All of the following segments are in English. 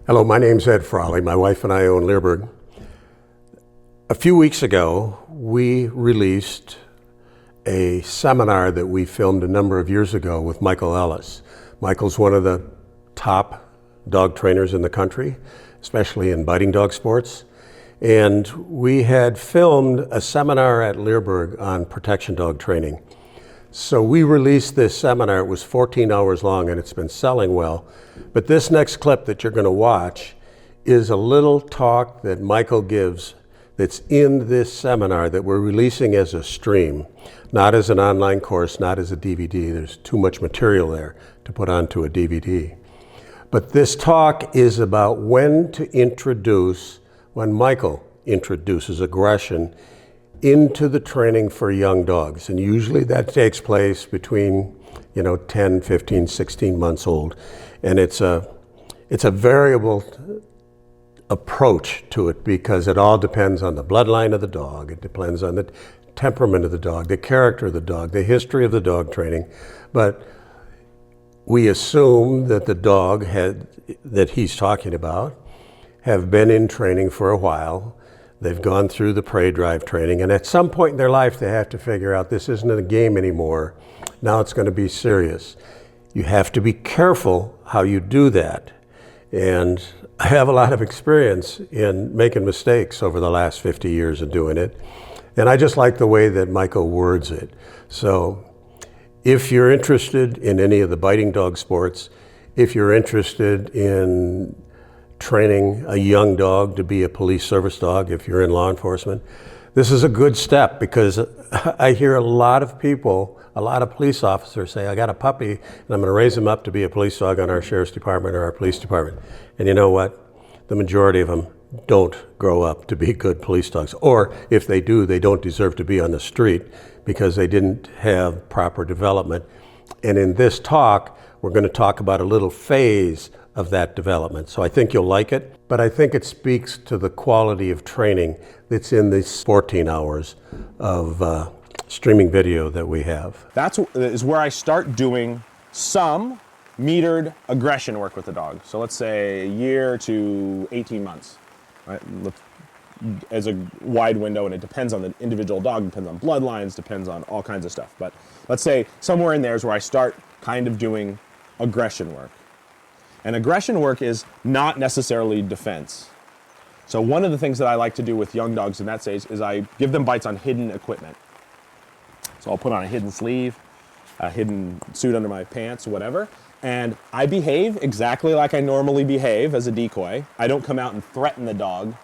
Hello, my name's Ed Frawley. My wife and I own Leerburg. A few weeks ago, we released a seminar that we filmed a number of years ago with Michael Ellis. Michael's one of the top dog trainers in the country, especially in biting dog sports. And we had filmed a seminar at Leerburg on protection dog training. So we released this seminar. It was 14 hours long and it's been selling well. But this next clip that you're going to watch is a little talk that Michael gives that's in this seminar that we're releasing as a stream, not as an online course, not as a DVD. There's too much material there to put onto a DVD. But this talk is about when Michael introduces aggression into the training for young dogs. And usually that takes place between 10, 15, 16 months old. And it's a variable approach to it because it all depends on the bloodline of the dog. It depends on the temperament of the dog, the character of the dog, the history of the dog training. But we assume that the dog that he's talking about have been in training for a while. They've gone through the prey drive training, and at some point in their life they have to figure out this isn't a game anymore. Now it's going to be serious. You have to be careful how you do that. And I have a lot of experience in making mistakes over the last 50 years of doing it. And I just like the way that Michael words it. So if you're interested in any of the biting dog sports, if you're interested in training a young dog to be a police service dog, if you're in law enforcement, this is a good step because I hear a lot of people, a lot of police officers say, I got a puppy and I'm going to raise him up to be a police dog on our sheriff's department or our police department. And you know what? The majority of them don't grow up to be good police dogs. Or if they do, they don't deserve to be on the street because they didn't have proper development. And in this talk, we're going to talk about a little phase of that development. So I think you'll like it, but I think it speaks to the quality of training that's in these 14 hours of streaming video that we have. That is where I start doing some metered aggression work with the dog. So let's say a year to 18 months, right? As a wide window, and it depends on the individual dog, depends on bloodlines, depends on all kinds of stuff. But let's say somewhere in there is where I start kind of doing aggression work. And aggression work is not necessarily defense. So one of the things that I like to do with young dogs in that stage is I give them bites on hidden equipment. So I'll put on a hidden sleeve, a hidden suit under my pants, whatever, and I behave exactly like I normally behave as a decoy. I don't come out and threaten the dog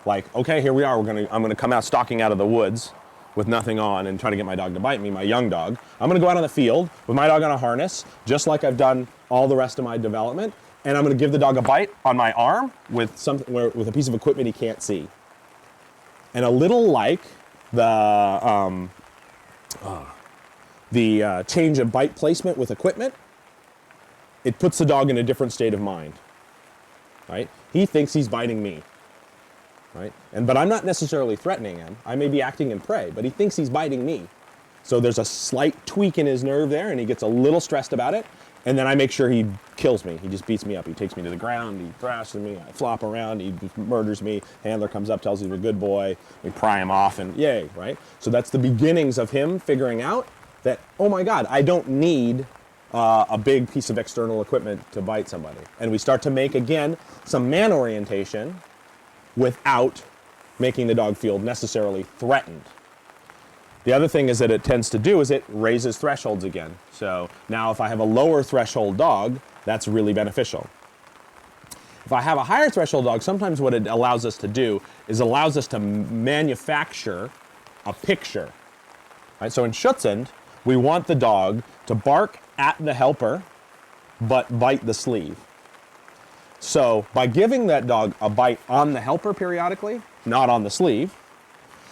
like, okay, here we are, I'm gonna come out stalking out of the woods with nothing on and try to get my dog to bite me, my young dog. I'm gonna go out on the field with my dog on a harness, just like I've done all the rest of my development, and I'm gonna give the dog a bite on my arm with a piece of equipment he can't see. And a little like the change of bite placement with equipment, it puts the dog in a different state of mind, right? He thinks he's biting me, right? But I'm not necessarily threatening him. I may be acting in prey, but he thinks he's biting me. So there's a slight tweak in his nerve there, and he gets a little stressed about it, and then I make sure he kills me. He just beats me up. He takes me to the ground, he thrashes me, I flop around, he murders me. Handler comes up, tells him he's a good boy, we pry him off, and yay, right? So that's the beginnings of him figuring out that, oh my God, I don't need a big piece of external equipment to bite somebody. And we start to make, again, some man orientation without making the dog feel necessarily threatened. The other thing is that it tends to do is it raises thresholds again. So now if I have a lower threshold dog, that's really beneficial. If I have a higher threshold dog, sometimes what it allows us to do is allows us to manufacture a picture. Right? So in Schutzhund, we want the dog to bark at the helper, but bite the sleeve. So by giving that dog a bite on the helper periodically, not on the sleeve,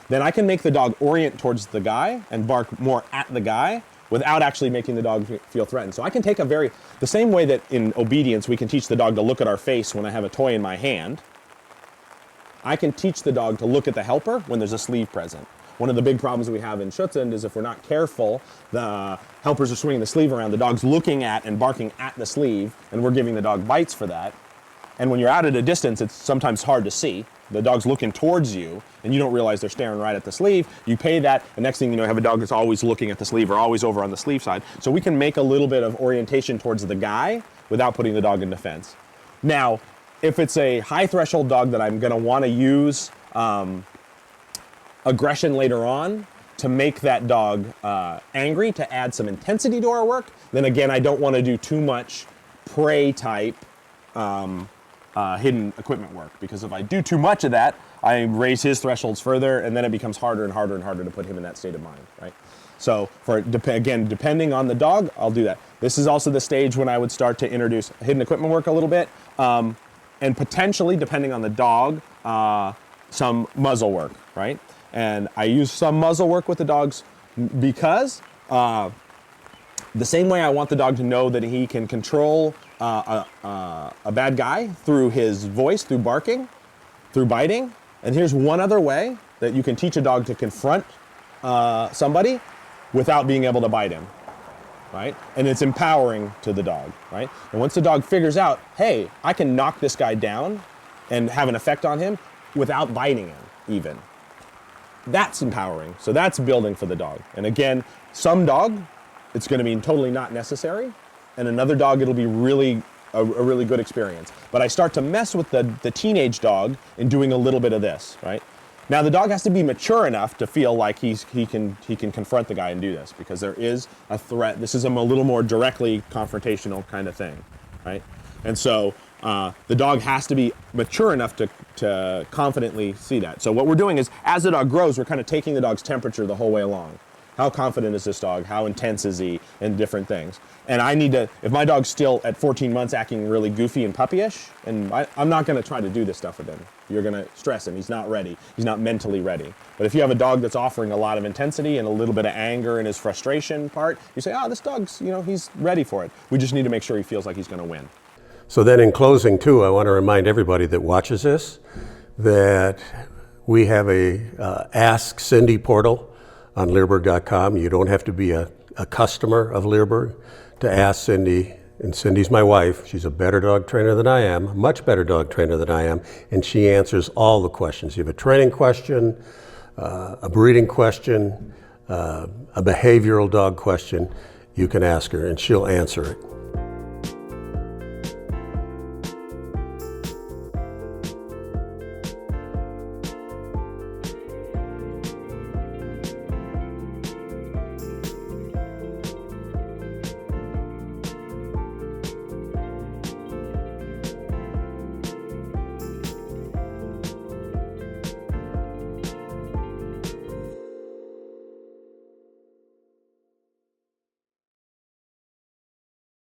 then I can make the dog orient towards the guy and bark more at the guy without actually making the dog feel threatened. So I can take the same way that in obedience we can teach the dog to look at our face when I have a toy in my hand, I can teach the dog to look at the helper when there's a sleeve present. One of the big problems we have in Schutzhund is if we're not careful, the helpers are swinging the sleeve around, the dog's looking at and barking at the sleeve, and we're giving the dog bites for that. And when you're out at a distance, it's sometimes hard to see. The dog's looking towards you, and you don't realize they're staring right at the sleeve. You pay that, and next thing you know, you have a dog that's always looking at the sleeve or always over on the sleeve side. So we can make a little bit of orientation towards the guy without putting the dog in defense. Now, if it's a high threshold dog that I'm gonna wanna use aggression later on to make that dog angry, to add some intensity to our work, then again, I don't wanna do too much prey type hidden equipment work, because if I do too much of that, I raise his thresholds further, and then it becomes harder and harder and harder to put him in that state of mind, right? So again, depending on the dog, I'll do that. This is also the stage when I would start to introduce hidden equipment work a little bit, and potentially, depending on the dog, some muzzle work, right? And I use some muzzle work with the dogs because the same way I want the dog to know that he can control a bad guy through his voice, through barking, through biting. And here's one other way that you can teach a dog to confront somebody without being able to bite him, right? And it's empowering to the dog, right? And once the dog figures out, hey, I can knock this guy down and have an effect on him without biting him even. That's empowering. So that's building for the dog. And again, some dog, it's going to be totally not necessary, and another dog, it'll be really a really good experience. But I start to mess with the teenage dog in doing a little bit of this, right? Now the dog has to be mature enough to feel like he can confront the guy and do this, because there is a threat. This is a little more directly confrontational kind of thing, right? And so the dog has to be mature enough to confidently see that. So what we're doing is, as the dog grows, we're kind of taking the dog's temperature the whole way along. How confident is this dog? How intense is he? And different things. And I need to, if my dog's still at 14 months acting really goofy and puppyish, and I'm not going to try to do this stuff with him. You're going to stress him. He's not ready. He's not mentally ready. But if you have a dog that's offering a lot of intensity and a little bit of anger in his frustration part, you say, oh, this dog's, he's ready for it. We just need to make sure he feels like he's going to win. So then in closing too, I want to remind everybody that watches this that we have a Ask Cindy portal on Leerburg.com. You don't have to be a customer of Leerburg to ask Cindy. And Cindy's my wife. She's a better dog trainer than I am, a much better dog trainer than I am, and she answers all the questions. You have a training question, a breeding question, a behavioral dog question, you can ask her and she'll answer it.